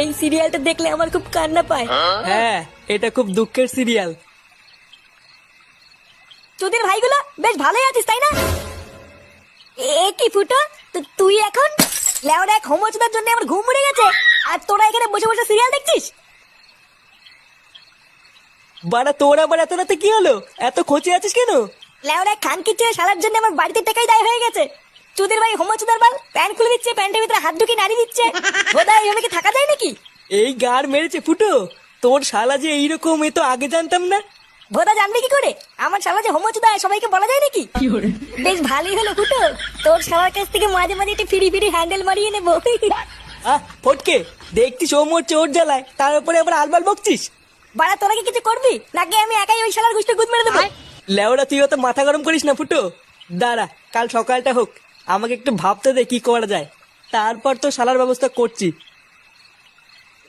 এই সিরিয়ালটা দেখলে আমার খুব কান্না পায়। হ্যাঁ, এটা খুব দুঃখের সিরিয়াল। তোদের ভাইগুলো বেশ ভালোই আছিস তাই না? এ কি ফুটো, তুই এখন লেওরা এক হোমোচোদার জন্য আমার ঘুম উড়ে গেছে, আর তোরা এখানে বসে বসে সিরিয়াল দেখছিস? বাড়া তোর আবার এত রাতে কি হলো? এত খোঁচে আছিস কেন? লেওরা খানকি ছেড়ে সারার জন্য আমার বাড়িতে টাকাই দায় হয়ে গেছে। তোদের ভাই হোমোচোদার বাল প্যান্ট খুলে দিচ্ছে, প্যান্টের ভিতরে হাত ঢুকিয়ে নাড়ি দিচ্ছে। বোধা এইভাবে কি থাকা যায় নাকি? এই গার মেরেছে ফুটো, তোর শালা যে এইরকম, এ তো আগে জানতাম না। ভোদা জানবে কি করে আমার শালা যে হোমোচোদা সবাইকে বলা যায় নাকি? বেশ ভালোই হলো ফুটো, তোর শালার কাছ থেকে মাঝে মাঝে একটু ফিরি ফিরি হ্যান্ডেল মারিয়ে নেবো। ফটকে, দেখছিস ও মোর চোর জ্বালায়, তার উপরে আবার আলবাল বকছিস। বাড়া তোরা কি কিছু করবি নাকি আমি একাই ওই শালার গুষ্টি গুদ মেরে দেবো? লেওড়া তুই অত মাথা গরম করিস না ফুটো। দাঁড়া, কাল সকালটা হোক, আমাকে একটু ভাবতে দে কি করা যায়, তারপর তো শালার ব্যবস্থা করছি।